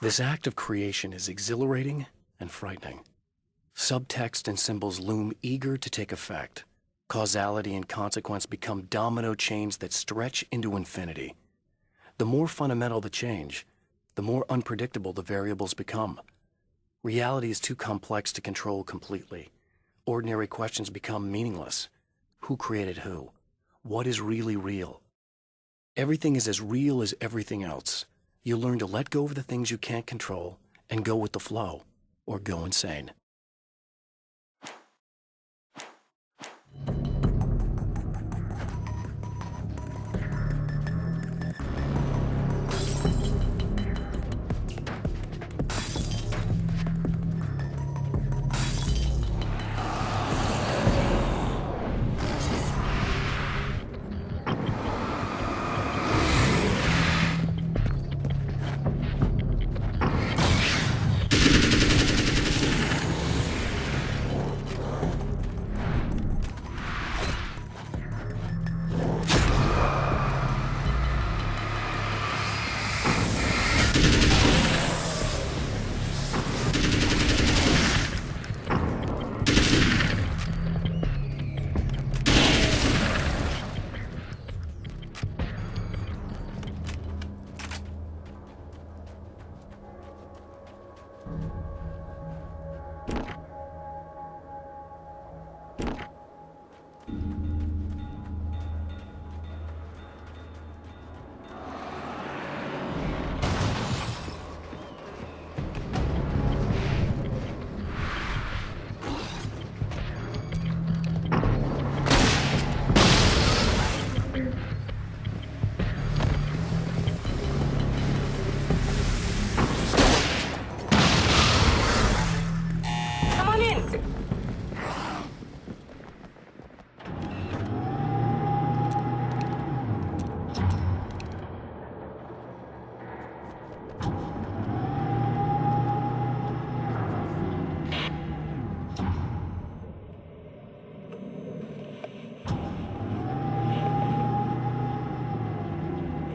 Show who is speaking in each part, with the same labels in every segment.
Speaker 1: This act of creation is exhilarating and frightening. Subtext and symbols loom eager to take effect. Causality and consequence become domino chains that stretch into infinity. The more fundamental the change, the more unpredictable the variables become. Reality is too complex to control completely. Ordinary questions become meaningless. Who created who? What is really real? Everything is as real as everything else. You'll learn to let go of the things you can't control and go with the flow, or go insane.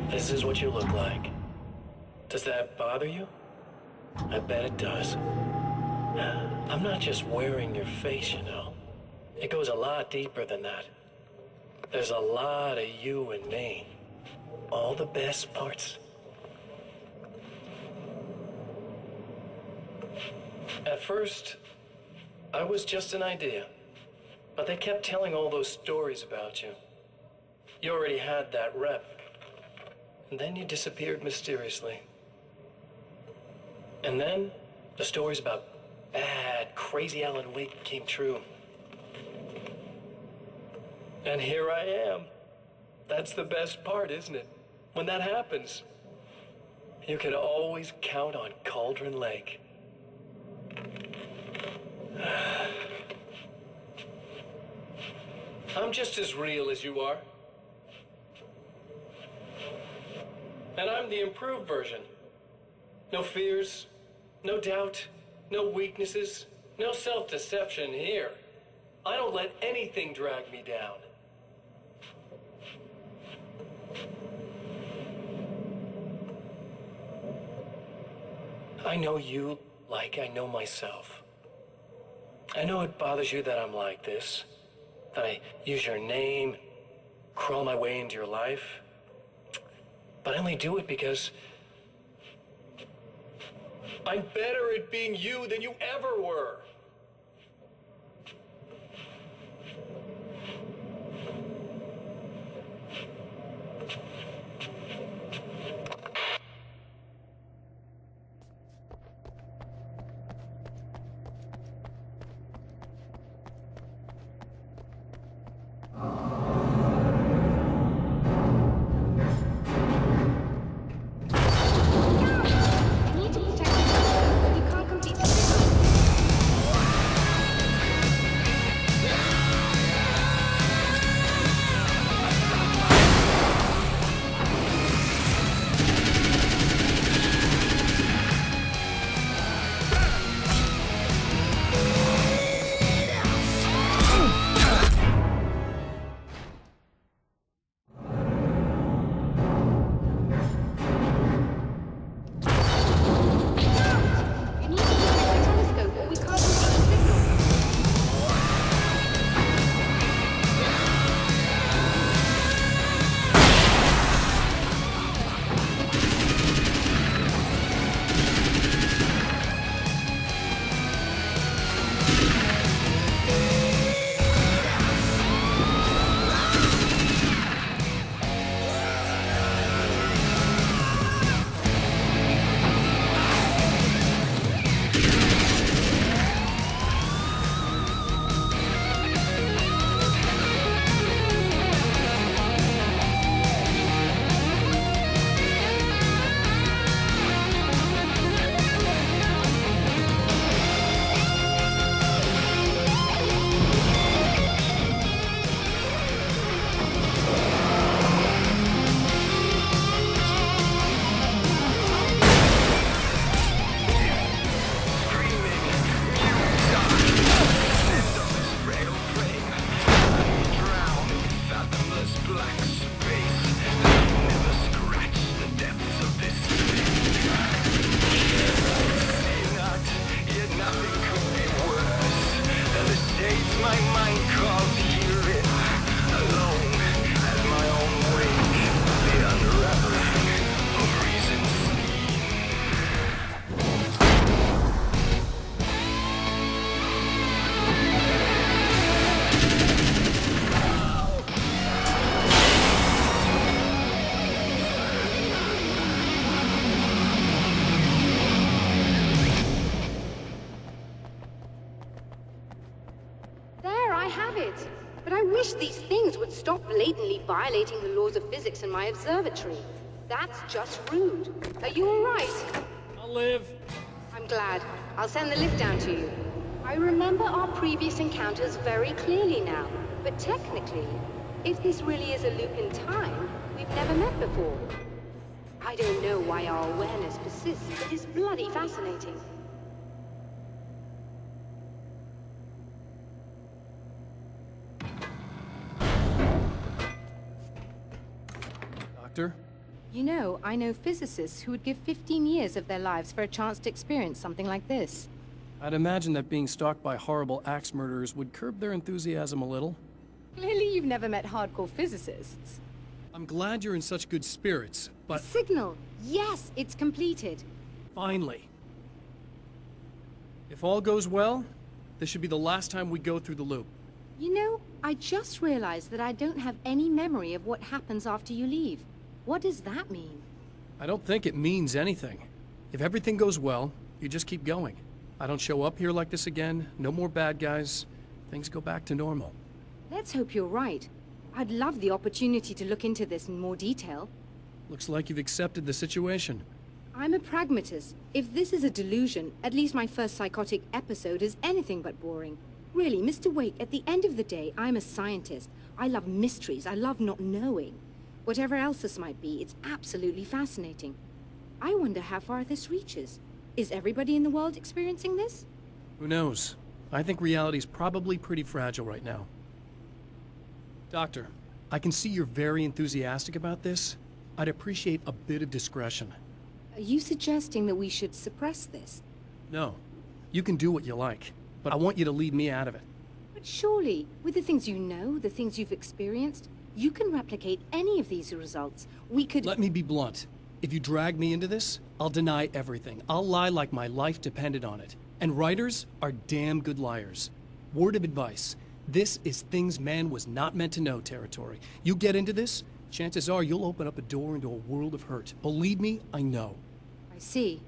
Speaker 1: This is what you look like. Does that bother you? I bet it does. I'm not just wearing your face, you know. It goes a lot deeper than that. There's a lot of you and me. All the best parts. At first, I was just an idea. But they kept telling all those stories about you. You already had that rep. And then you disappeared mysteriously. And then, the stories about bad, crazy Alan Wake came true. And here I am. That's the best part, isn't it? When that happens, you can always count on Cauldron Lake. I'm just as real as you are. And I'm the improved version. No fears, no doubt, no weaknesses, no self-deception here. I don't let anything drag me down. I know you like I know myself. I know it bothers you that I'm like this, that I use your name, crawl my way into your life. But I only do it because I'm better at being you than you ever were.
Speaker 2: wish these things would stop blatantly violating the laws of physics in my observatory. That's just rude. Are you all right?
Speaker 1: I'll live.
Speaker 2: I'm glad. I'll send the lift down to you. I remember our previous encounters very clearly now, but technically, if this really is a loop in time, we've never met before. I don't know why our awareness persists, but it's bloody fascinating.
Speaker 1: Doctor?
Speaker 2: You know, I know physicists who would give 15 years of their lives for a chance to experience something like this.
Speaker 1: I'd imagine that being stalked by horrible axe murderers would curb their enthusiasm a little.
Speaker 2: Clearly you've never met hardcore physicists.
Speaker 1: I'm glad you're in such good spirits, but...
Speaker 2: Signal! Yes, it's completed.
Speaker 1: Finally. If all goes well, this should be the last time we go through the loop.
Speaker 2: You know, I just realized that I don't have any memory of what happens after you leave. What does that mean?
Speaker 1: I don't think it means anything. If everything goes well, you just keep going. I don't show up here like this again, no more bad guys. Things go back to normal.
Speaker 2: Let's hope you're right. I'd love the opportunity to look into this in more detail.
Speaker 1: Looks like you've accepted the situation.
Speaker 2: I'm a pragmatist. If this is a delusion, at least my first psychotic episode is anything but boring. Really, Mr. Wake, at the end of the day, I'm a scientist. I love mysteries. I love not knowing. Whatever else this might be, it's absolutely fascinating. I wonder how far this reaches. Is everybody in the world experiencing this?
Speaker 1: Who knows? I think reality's probably pretty fragile right now. Doctor, I can see you're very enthusiastic about this. I'd appreciate a bit of discretion.
Speaker 2: Are you suggesting that we should suppress this?
Speaker 1: No. You can do what you like, but I want you to leave me out of it.
Speaker 2: But surely, with the things you know, the things you've experienced, you can replicate any of these results. We could—
Speaker 1: Let me be blunt. If you drag me into this, I'll deny everything. I'll lie like my life depended on it. And writers are damn good liars. Word of advice. This is things man was not meant to know territory. You get into this, chances are you'll open up a door into a world of hurt. Believe me, I know.
Speaker 2: I see.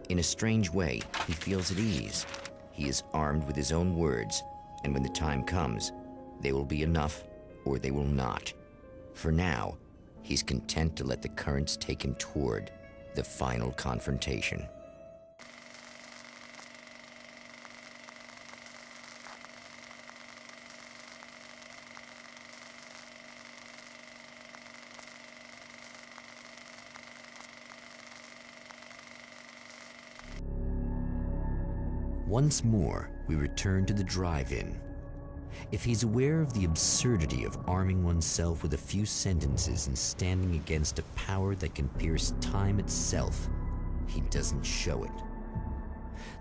Speaker 3: In a strange way, he feels at ease. He is armed with his own words, and when the time comes, they will be enough or they will not. For now, he's content to let the currents take him toward the final confrontation. Once more, we return to the drive-in. If he's aware of the absurdity of arming oneself with a few sentences and standing against a power that can pierce time itself, he doesn't show it.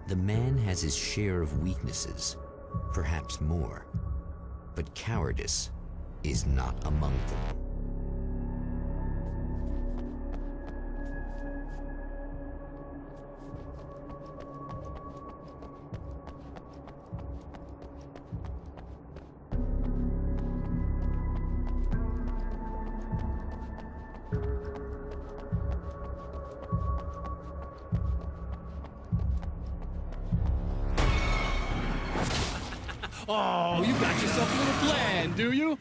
Speaker 3: The man has his share of weaknesses, perhaps more, but cowardice is not among them.
Speaker 1: Oh, you got yourself a little plan, do you?